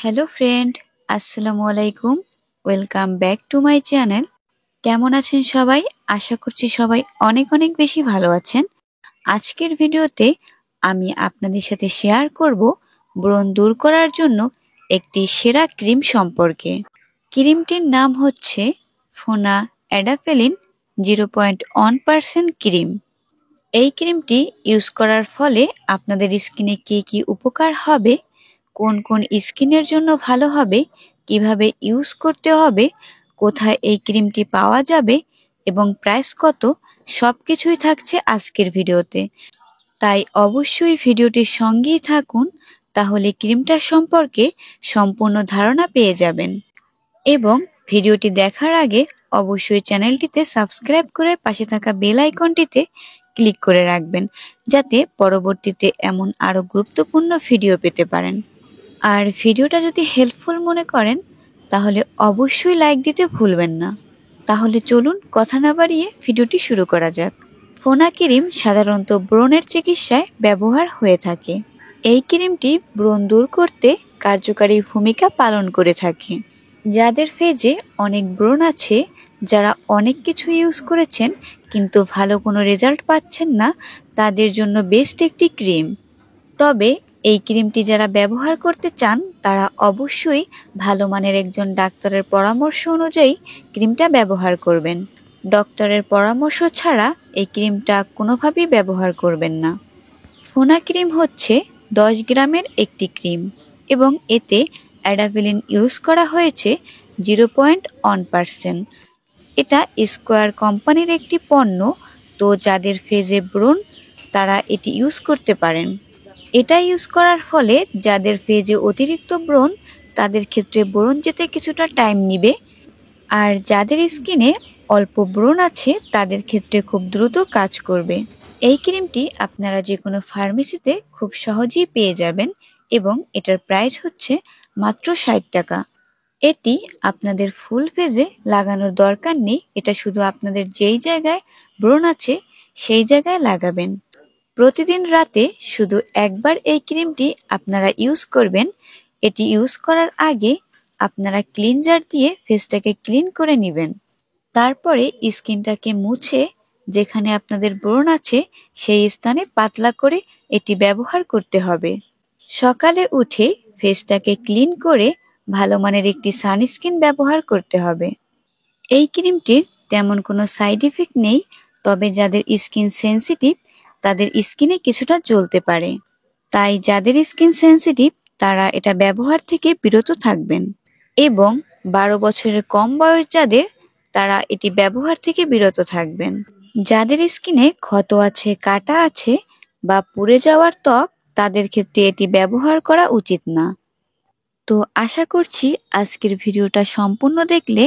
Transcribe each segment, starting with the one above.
Hello friend, আসসালামু আলাইকুম। Welcome back to my channel. কেমন আছেন সবাই? আশা করছি সবাই অনেক অনেক বেশি ভালো আছেন। আজকের ভিডিওতে আমি আপনাদের সাথে শেয়ার করব ব্রণ দূর করার জন্য একটি সেরা ক্রিম সম্পর্কে। ক্রিমটির নাম হচ্ছে ফোনা অ্যাডাফেলিন 0.1% ক্রিম। এই ক্রিমটি ইউজ করার ফলে আপনাদের স্কিনে কি কি উপকার হবে, কোন কোন স্কিনের জন্য ভালো হবে, কিভাবে ইউজ করতে হবে, কোথায় এই ক্রিমটি পাওয়া যাবে এবং প্রাইস কত, সবকিছুই থাকছে আজকের ভিডিওতে। তাই অবশ্যই ভিডিওটির সঙ্গেই থাকুন, তাহলে ক্রিমটার সম্পর্কে সম্পূর্ণ ধারণা পেয়ে যাবেন। এবং ভিডিওটি দেখার আগে অবশ্যই চ্যানেলটিতে সাবস্ক্রাইব করে পাশে থাকা বেল আইকনটিতে ক্লিক করে রাখবেন, যাতে পরবর্তীতে এমন আরও গুরুত্বপূর্ণ ভিডিও পেতে পারেন। আর ভিডিওটা যদি হেল্পফুল মনে করেন তাহলে অবশ্যই লাইক দিতে ভুলবেন না। তাহলে চলুন কথা না বাড়িয়ে ভিডিওটি শুরু করা যাক। ফোনা ক্রিম সাধারণত ব্রণের চিকিৎসায় ব্যবহার হয়ে থাকে। এই ক্রিমটি ব্রণ দূর করতে কার্যকারী ভূমিকা পালন করে থাকে। যাদের ফেজে অনেক ব্রণ আছে, যারা অনেক কিছু ইউজ করেছেন কিন্তু ভালো কোনো রেজাল্ট পাচ্ছেন না, তাদের জন্য বেস্ট একটি ক্রিম। তবে এই ক্রিমটি যারা ব্যবহার করতে চান তারা অবশ্যই ভালো মানের একজন ডাক্তারের পরামর্শ অনুযায়ী ক্রিমটা ব্যবহার করবেন। ডক্টরের পরামর্শ ছাড়া এই ক্রিমটা কোনোভাবেই ব্যবহার করবেন না। ফোনা ক্রিম হচ্ছে 10 গ্রামের একটি ক্রিম এবং এতে অ্যাডাভিলিন ইউজ করা হয়েছে 0.1%। এটা স্কোয়ার কোম্পানির একটি পণ্য, তো যাদের ফেজে ব্রণ তারা এটি ইউজ করতে পারেন। এটা ইউজ করার ফলে যাদের ফেজে অতিরিক্ত ব্রণ তাদের ক্ষেত্রে ব্রণ যেতে কিছুটা টাইম নেবে, আর যাদের স্কিনে অল্প ব্রণ আছে তাদের ক্ষেত্রে খুব দ্রুত কাজ করবে। এই ক্রিমটি আপনারা যে কোনো ফার্মেসিতে খুব সহজেই পেয়ে যাবেন এবং এটার প্রাইস হচ্ছে মাত্র 60 টাকা। এটি আপনাদের ফুল ফেজে লাগানোর দরকার নেই, এটা শুধু আপনাদের যেই জায়গায় ব্রণ আছে সেই জায়গায় লাগাবেন। প্রতিদিন রাতে শুধু একবার এই ক্রিমটি আপনারা ইউজ করবেন। এটি ইউজ করার আগে আপনারা ক্লিনজার দিয়ে ফেসটাকে ক্লিন করে নেবেন। তারপরে স্কিনটাকে মুছে যেখানে আপনাদের ব্রণ আছে সেই স্থানে পাতলা করে এটি ব্যবহার করতে হবে। সকালে উঠে ফেসটাকে ক্লিন করে ভালো মানের একটি সানস্ক্রিন ব্যবহার করতে হবে। এই ক্রিমটির তেমন কোনো সাইড ইফেক্ট নেই, তবে যাদের স্কিন সেনসিটিভ তাদের স্কিনে কিছুটা জ্বলতে পারে। তাই যাদের স্কিন সেনসিটিভ তারা এটা ব্যবহার থেকে বিরত থাকবেন। এবং 12 বছরের কম বয়স যাদের, তারা এটি ব্যবহার থেকে বিরত থাকবেন। যাদের স্কিনে ক্ষত আছে, কাটা আছে বা পুড়ে যাওয়ার ত্বক, তাদের ক্ষেত্রে এটি ব্যবহার করা উচিত না। তো আশা করছি আজকের ভিডিওটা সম্পূর্ণ দেখলে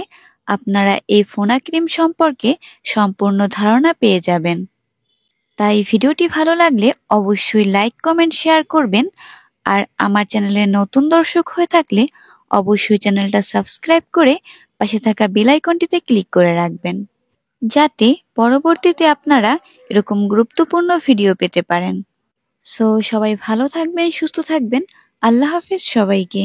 আপনারা এই ফোনা ক্রিম সম্পর্কে সম্পূর্ণ ধারণা পেয়ে যাবেন। তাই ভিডিওটি ভালো লাগলে অবশ্যই লাইক, কমেন্ট, শেয়ার করবেন। আর আমার চ্যানেলের নতুন দর্শক হয়ে থাকলে অবশ্যই চ্যানেলটা সাবস্ক্রাইব করে পাশে থাকা বেল আইকনটিতে ক্লিক করে রাখবেন, যাতে পরবর্তীতে আপনারা এরকম গুরুত্বপূর্ণ ভিডিও পেতে পারেন। সো সবাই ভালো থাকবেন, সুস্থ থাকবেন। আল্লাহ হাফেজ সবাইকে।